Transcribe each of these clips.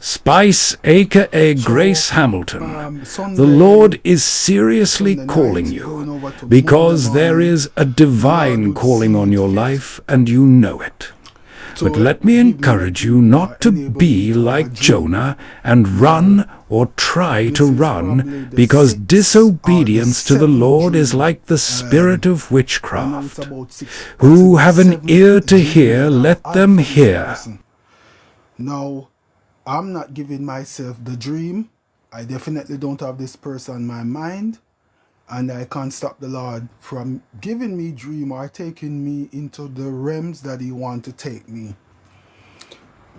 Spice, aka So Grace Hamilton, the Sunday, Lord is seriously Sunday calling night, you going over to Monday because there morning, is a the Lord divine would calling see on it your fit life and you know it. But to let me give me a encourage you dream or not to enable me be to have a like dream. Jonah and Now, run or try to this is run, probably the because sixth or the disobedience to the seventh Lord is dream. like the spirit of I know it's witchcraft. about six, Who possibly have an seventh ear to dream hear, that I've let had them from this hear. person. Now, I'm not giving myself the dream. I definitely don't have this person in my mind. And I can't stop the Lord from giving me dream or taking me into the realms that He want to take me.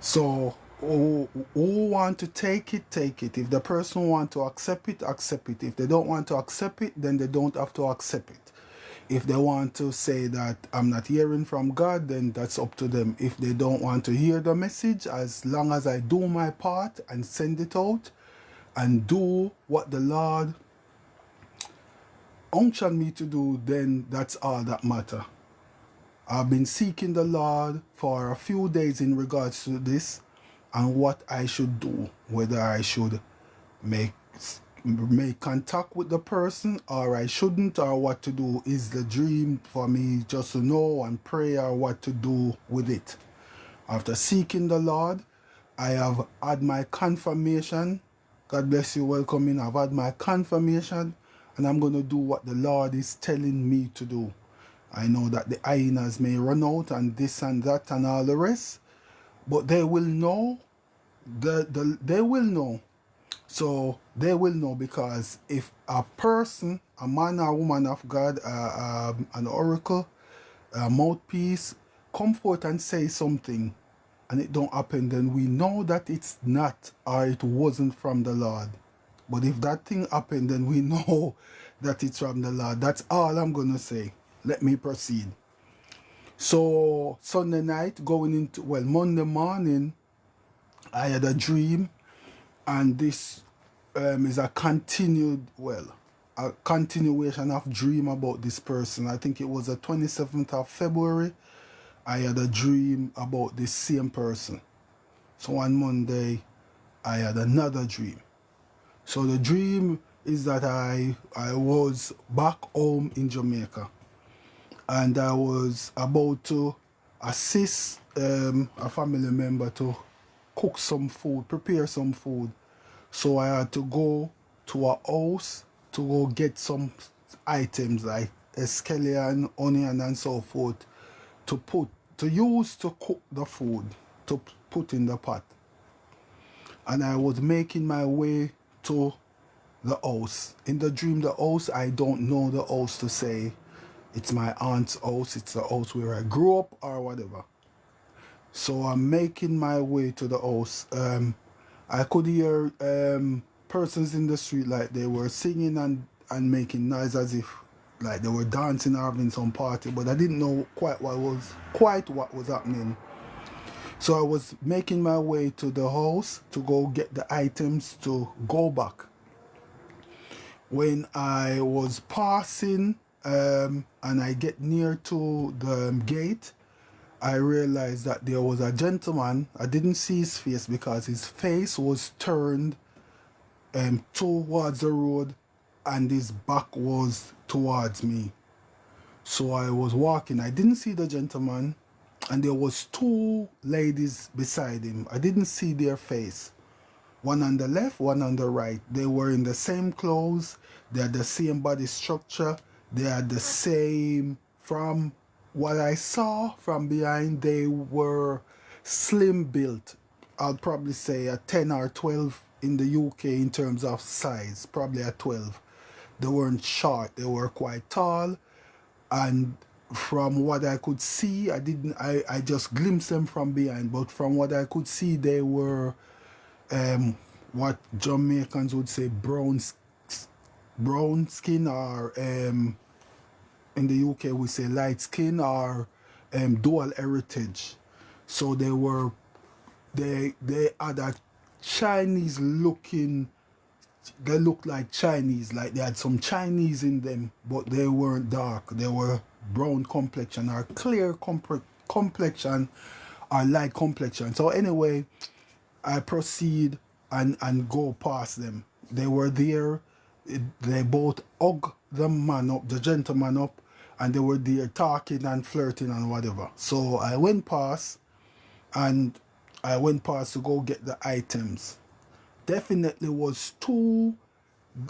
So who want to take it, take it. If the person want to accept it, accept it. If they don't want to accept it, then they don't have to accept it. If they want to say that I'm not hearing from God, then that's up to them. If they don't want to hear the message, as long as I do my part and send it out and do what the Lord unction me to do, then that's all that matter. I've been seeking the Lord for a few days in regards to this and what I should do, whether I should make make contact with the person or I shouldn't, or what to do. Is the dream for me just to know and pray, or what to do with it? After seeking the Lord, I have had my confirmation. God bless you, welcome in. I've had my confirmation and I'm going to do what the Lord is telling me to do. I know that the hyenas may run out and this and that and all the rest, but they will know. They will know. So they will know, because if a person, a man or woman of God, an oracle, a mouthpiece, come forth and say something and it don't happen, then we know that it's not, or it wasn't from the Lord. But if that thing happened, then we know that it's from the Lord. That's all I'm going to say. Let me proceed. So Sunday night, going into, well, Monday morning, I had a dream, and this is a continued, well, a continuation of dream about this person. I think it was the 27th of February. I had a dream about this same person. So on Monday, I had another dream. So the dream is that I was back home in Jamaica, and I was about to assist a family member to cook some food, prepare some food. So I had to go to a house to go get some items like scallion, onion, and so forth to put to use to cook the food, to put in the pot. And I was making my way to the house. In the dream, the house, I don't know the house to say it's my aunt's house, it's the house where I grew up or whatever. So I'm making my way to the house. I could hear persons in the street, like they were singing and making noise as if like they were dancing or having some party, but I didn't know quite what was happening. So I was making my way to the house to go get the items to go back. When I was passing and I get near to the gate, I realized that there was a gentleman. I didn't see his face because his face was turned towards the road and his back was towards me. So I was walking. I didn't see the gentleman, and there was two ladies beside him. I didn't see their face. One on the left, one on the right. They were in the same clothes. They had the same body structure. They had the same, from what I saw from behind, they were slim built. I'll probably say a 10 or 12 in the UK in terms of size, probably a 12. They weren't short, they were quite tall, and from what I could see, I just glimpsed them from behind, but from what I could see, they were what Jamaicans would say brown skin, or in the UK we say light skin, or dual heritage. So they had a Chinese looking, they looked like Chinese, like they had some Chinese in them, but they weren't dark. They were brown complexion or clear complexion or light complexion. So anyway, I proceed and go past them. They were there. They both hug the man up, the gentleman up, and they were there talking and flirting and whatever. So I went past, and I went past to go get the items. Definitely was two.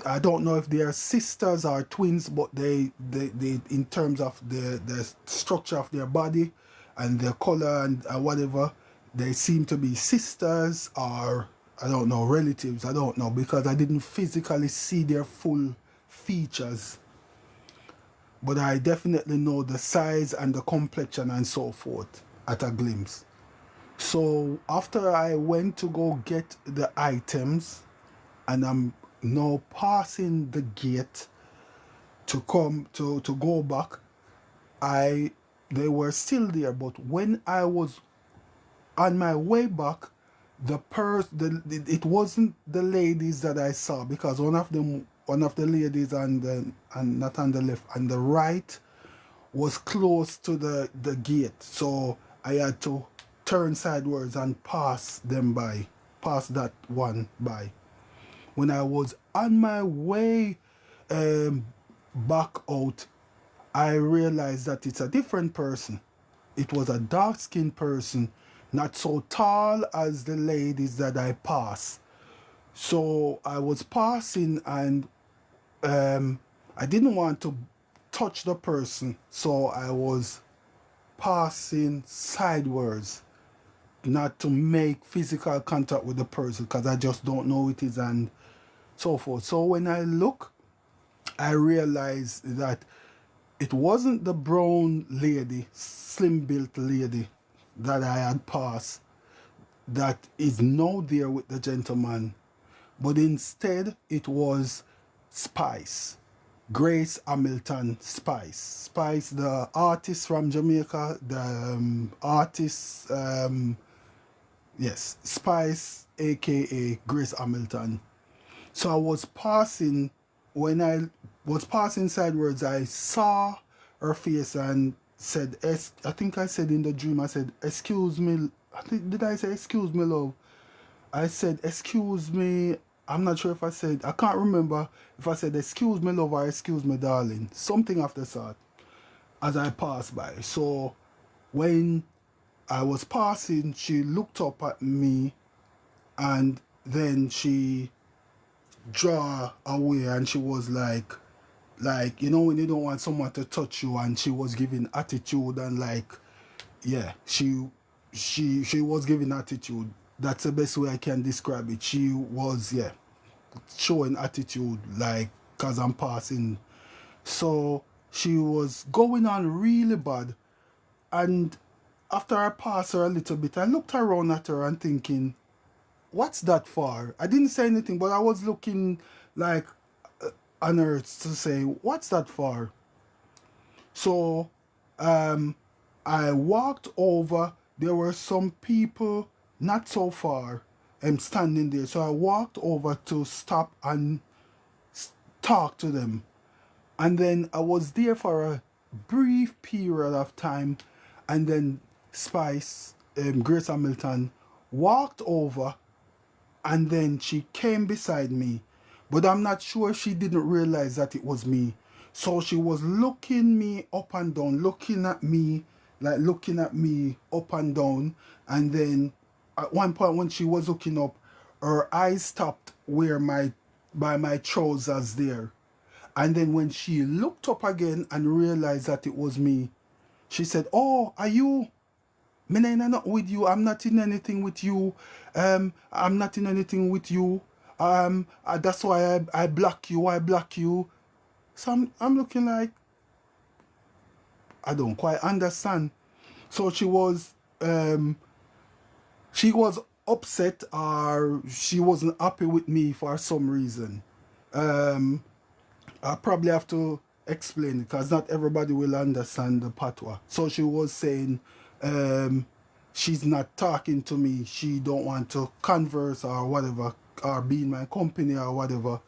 I don't know if they are sisters or twins, but they in terms of the structure of their body and their color and whatever, they seem to be sisters or I don't know, relatives. I don't know because I didn't physically see their full features, but I definitely know the size and the complexion and so forth at a glimpse. So after I went to go get the items, and I'm now passing the gate to come to go back, they were still there. But when I was on my way back, it wasn't the ladies that I saw because one of the ladies and not on the left, on the right was close to the gate, so I had to turn sideways and pass that one by. When I was on my way back out, I realized that it's a different person. It was a dark-skinned person, not so tall as the ladies that I passed. So I was passing and I didn't want to touch the person, so I was passing sideways, not to make physical contact with the person because I just don't know who it is and so forth. So when I look, I realized that it wasn't the brown lady, slim built lady that I had passed that is now there with the gentleman, but instead it was Spice. Grace Hamilton Spice. Spice, the artist from Jamaica, the artist, yes, Spice, aka Grace Hamilton. So I was passing, when I was passing sideways, I saw her face and said, I think I said in the dream, I said, excuse me, did I say excuse me, love? I said, excuse me, I'm not sure if I said, I can't remember if I said, excuse me, love, or excuse me, darling. Something of the sort as I passed by. So when I was passing, she looked up at me and then she draw away and she was like, you know, when you don't want someone to touch you, and she was giving attitude and like, yeah, she was giving attitude. That's the best way I can describe it. She was, yeah, showing attitude, like, cause I'm passing. So she was going on really bad, and after I passed her a little bit, I looked around at her and thinking, what's that for? I didn't say anything, but I was looking like on her to say, what's that for? So I walked over. There were some people not so far standing there. So I walked over to stop and talk to them. And then I was there for a brief period of time. And then Spice, Grace Hamilton, walked over and then she came beside me. But I'm not sure she didn't realize that it was me. So she was looking me up and down, looking at me, like looking at me up and down. And then at one point when she was looking up, her eyes stopped by my trousers there. And then when she looked up again and realized that it was me, she said, oh, are you? Me not with you. I'm not in anything with you. I'm not in anything with you. That's why I block you. I block you. So I'm looking like, I don't quite understand. So she was upset, or she wasn't happy with me for some reason. I probably have to explain it because not everybody will understand the patois. So she was saying she's not talking to me. She don't want to converse or whatever, or be in my company or whatever,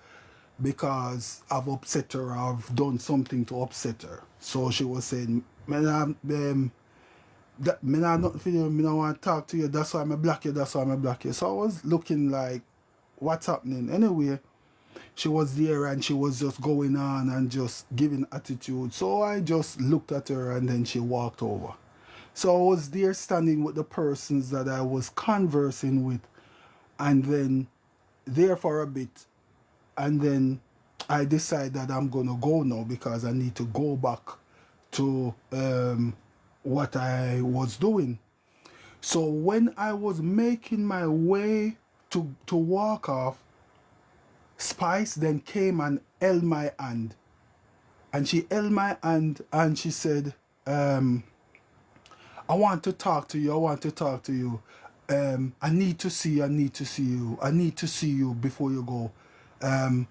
because I've upset her, or I've done something to upset her. So she was saying, man, that me not nothing for you, me not want to talk to you, that's why I block you, that's why I block you. So I was looking like, what's happening? Anyway, she was there and she was just going on and just giving attitude. So I just looked at her and then she walked over. So I was there standing with the persons that I was conversing with, and then there for a bit, and then I decide that I'm gonna go now because I need to go back to what I was doing. So when I was making my way to walk off, Spice then came and held my hand. And she held my hand and she said, I want to talk to you, I want to talk to you. I need to see you, I need to see you. I need to see you before you go. I'm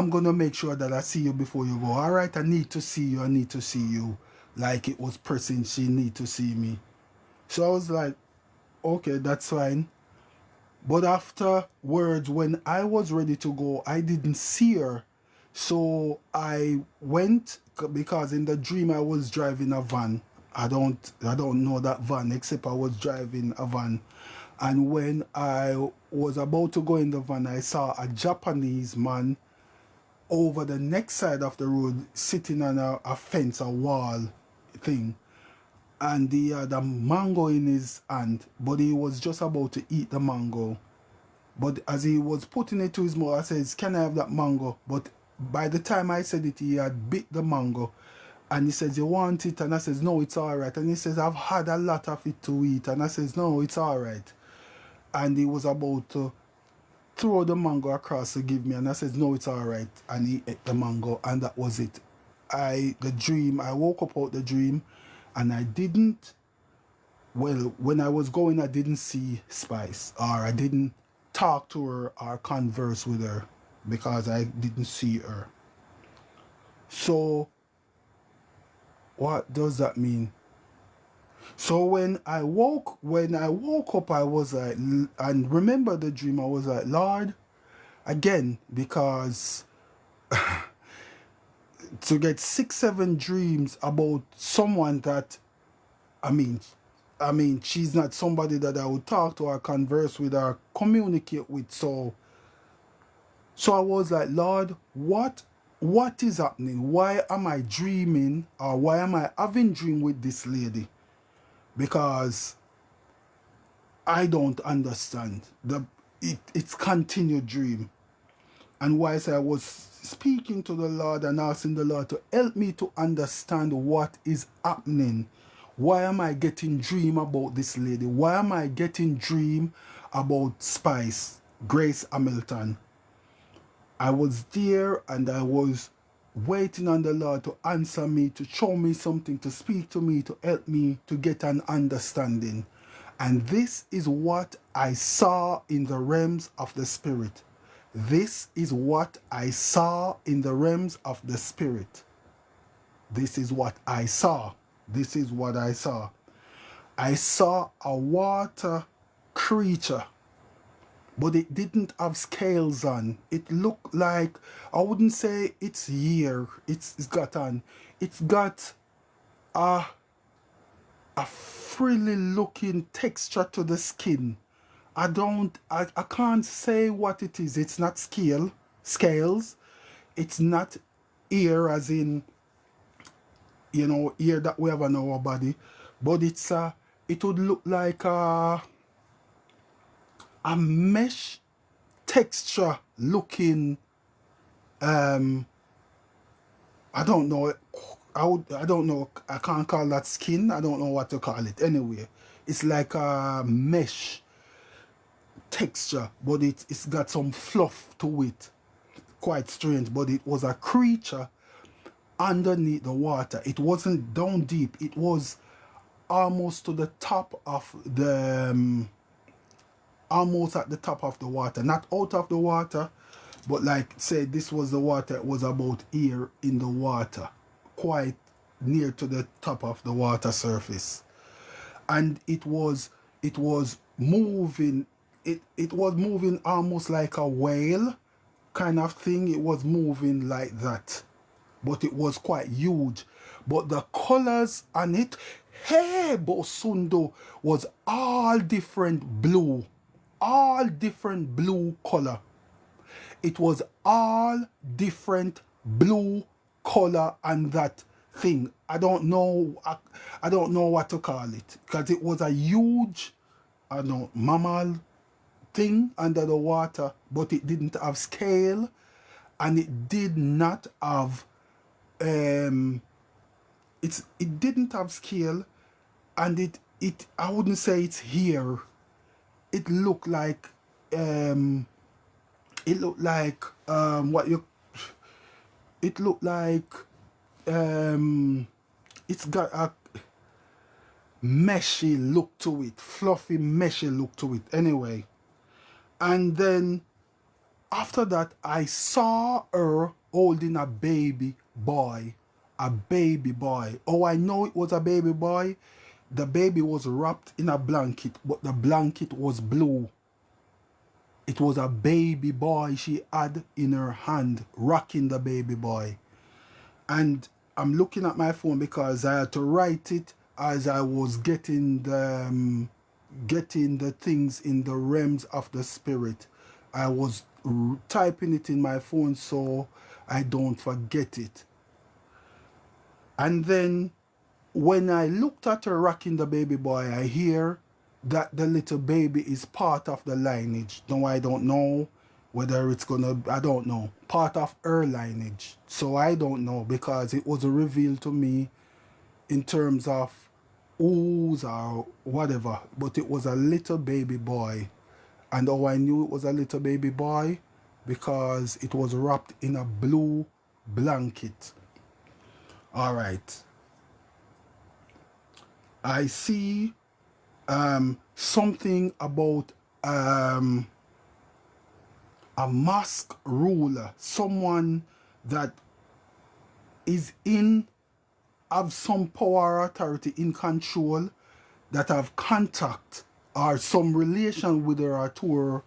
gonna make sure that I see you before you go. All right, I need to see you, I need to see you. Like it was pressing, she need to see me. So I was like, okay, that's fine. But afterwards, when I was ready to go, I didn't see her. So I went because in the dream I was driving a van. I don't know that van except I was driving a van. And when I was about to go in the van, I saw a Japanese man over the next side of the road sitting on a fence, a wall thing. And he had a mango in his hand, but he was just about to eat the mango. But as he was putting it to his mouth, I says, can I have that mango? But by the time I said it, he had bit the mango. And he says, you want it? And I says, no, it's all right. And he says, I've had a lot of it to eat. And I says, no, it's all right. And he was about to throw the mango across to give me. And I says, no, it's all right. And he ate the mango. And that was it. I woke up out the dream. And I didn't, well, when I was going, I didn't see Spice. Or I didn't talk to her or converse with her because I didn't see her. So what does that mean? So when I woke up, I was like, and remember the dream, I was like, Lord, again, because to get 6-7 dreams about someone that, I mean, she's not somebody that I would talk to or converse with or communicate with. So I was like, Lord, what is happening? Why am I dreaming, or why am I having dream with this lady? Because I don't understand. It's continued dream. And whilst I was speaking to the Lord and asking the Lord to help me to understand what is happening, why am I getting dream about this lady? Why am I getting dream about Spice, Grace Hamilton? I was there and I was waiting on the Lord to answer me, to show me something, to speak to me, to help me to get an understanding. And this is what I saw in the realms of the Spirit. This is what I saw in the realms of the Spirit. This is what I saw. This is what I saw. I saw a water creature, but it didn't have scales on. It looked like, I wouldn't say it's here. It's got a frilly looking texture to the skin. I can't say what it is. It's not scales. It's not ear as in, ear that we have on our body. But it would look like a mesh texture looking, I don't know. I don't know. I can't call that skin. I don't know what to call it. Anyway, it's like a mesh texture, but it's got some fluff to it. Quite strange, but it was a creature underneath the water. It wasn't down deep. It was almost to the top of the, almost at the top of the water. Not out of the water, but like say this was the water. It was about here in the water, quite near to the top of the water surface. And it was moving. It was moving almost like a whale kind of thing. It was moving like that, but it was quite huge. But the colors on it, Hey Bosundo was all different blue color. It was all different blue color and that thing. I don't know. I don't know what to call it because it was a huge, I don't know, mammal thing under the water, but it didn't have scale, and it did not have it didn't have scale, and it I wouldn't say it's here. It looked like what you it looked like it's got a meshy look to it, fluffy meshy look to it anyway. And then after that I saw her holding a baby boy. Oh, I know it was a baby boy. The baby was wrapped in a blanket, but the blanket was blue. It was a baby boy she had in her hand, rocking the baby boy. And I'm looking at my phone because I had to write it as I was getting the things in the realms of the spirit. I was typing it in my phone so I don't forget it. And then when I looked at her rocking the baby boy, I hear that the little baby is part of the lineage. No, I don't know whether it's gonna, I don't know, part of her lineage. So I don't know because it was revealed to me in terms of ooze or whatever, but it was a little baby boy. And how I knew it was a little baby boy, because it was wrapped in a blue blanket. All right. I see something about a mask ruler, someone that is have some power or authority in control, that have contact or some relation with her or to her,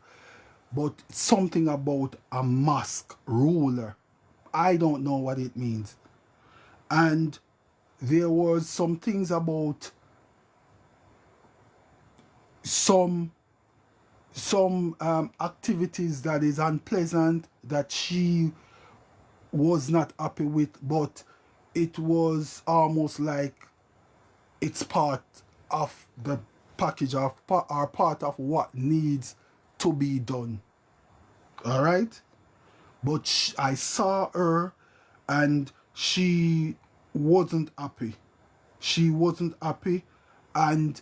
but something about a mask ruler. I don't know what it means. And there was some things about some activities that is unpleasant that she was not happy with, but it was almost like it's part of the package of or part of what needs to be done. All right, but I saw her and she wasn't happy. She wasn't happy, and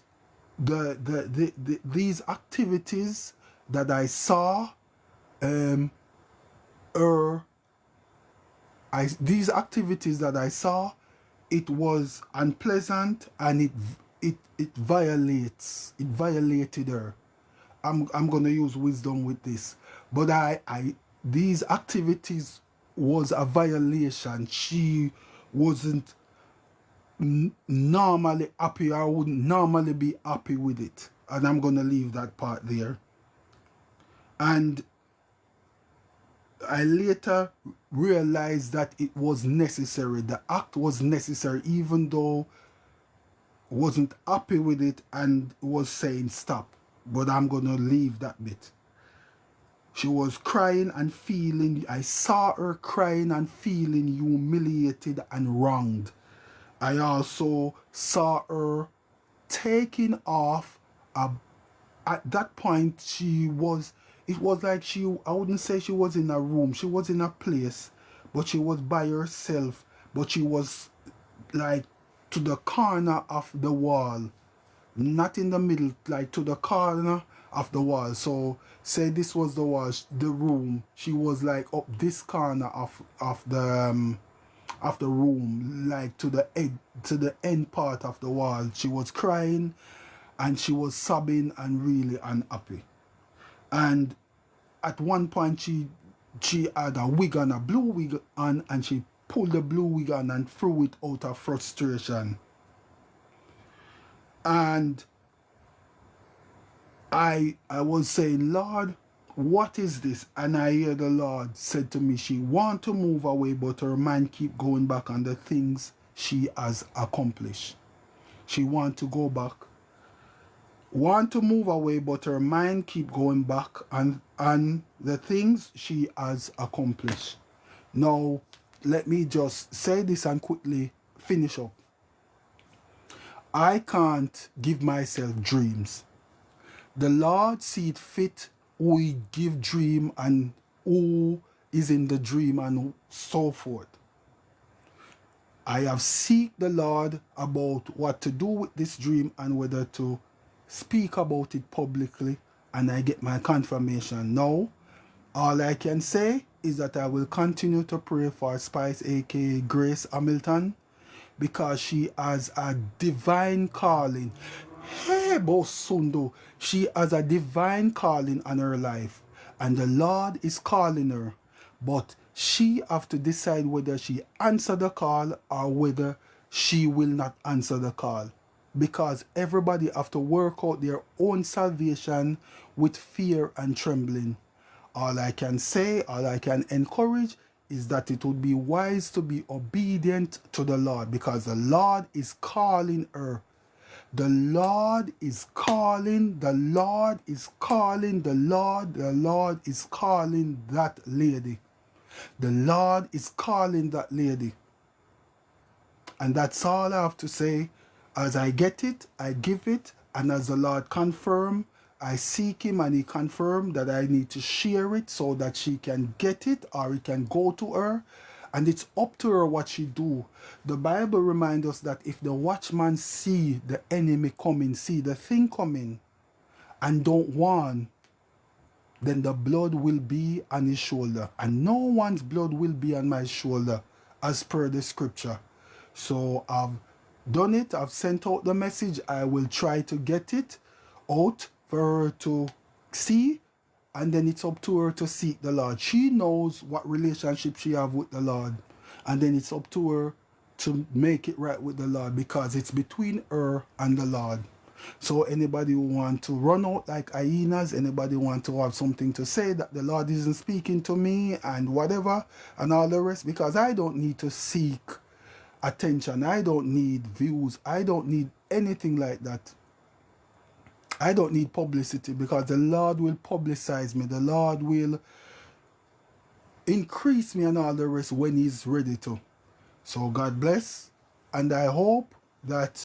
these activities that I saw, these activities that I saw, it was unpleasant, and it violated her. I'm gonna use wisdom with this, but these activities was a violation. She wasn't normally happy, or wouldn't normally be happy with it, and I'm gonna leave that part there. And I later realized that it was necessary. The act was necessary, even though wasn't happy with it and was saying stop. But I'm gonna leave that bit. She was crying and feeling, I saw her crying and feeling humiliated and wronged. I also saw her taking off. At that point, it was like I wouldn't say she was in a room, she was in a place, but she was by herself, but she was like to the corner of the wall, not in the middle, like to the corner of the wall. So say this was the wall, the room, she was like up this corner of the room, like to the end part of the wall. She was crying and she was sobbing and really unhappy. And at one point she had a wig on, a blue wig on, and she pulled the blue wig on and threw it out of frustration. And I was saying, Lord, what is this? And I hear the Lord said to me, she want to move away, but her mind keep going back on the things she has accomplished. She want to go back, want to move away, but her mind keep going back and the things she has accomplished. Now, let me just say this and quickly finish up. I can't give myself dreams. The Lord see it fit who He give dream and who is in the dream and so forth. I have seek the Lord about what to do with this dream and whether to speak about it publicly, and I get my confirmation. Now, all I can say is that I will continue to pray for Spice, aka Grace Hamilton, because she has a divine calling. Hey, Bosundo, she has a divine calling on her life, and the Lord is calling her, but she have to decide whether she answer the call or whether she will not answer the call, because everybody have to work out their own salvation with fear and trembling. All I can say, all I can encourage is that it would be wise to be obedient to the Lord, because the Lord is calling her. The Lord is calling, the Lord is calling, the Lord is calling that lady. The Lord is calling that lady. And that's all I have to say. As I get it, I give it, and as the Lord confirm, I seek Him and He confirmed that I need to share it so that she can get it or it can go to her. And it's up to her what she do. The Bible reminds us that if the watchman see the enemy coming, see the thing coming, and don't warn, then the blood will be on his shoulder. And no one's blood will be on my shoulder, as per the scripture. So I've done it. I've sent out the message. I will try to get it out for her to see, and then it's up to her to seek the Lord. She knows what relationship she have with the Lord, and then it's up to her to make it right with the Lord, because it's between her and the Lord. So anybody who want to run out like hyenas, anybody want to have something to say that the Lord isn't speaking to me and whatever and all the rest, because I don't need to seek attention, I don't need views, I don't need anything like that. I don't need publicity, because the Lord will publicize me. The Lord will increase me and all the rest when He's ready to. So God bless, and I hope that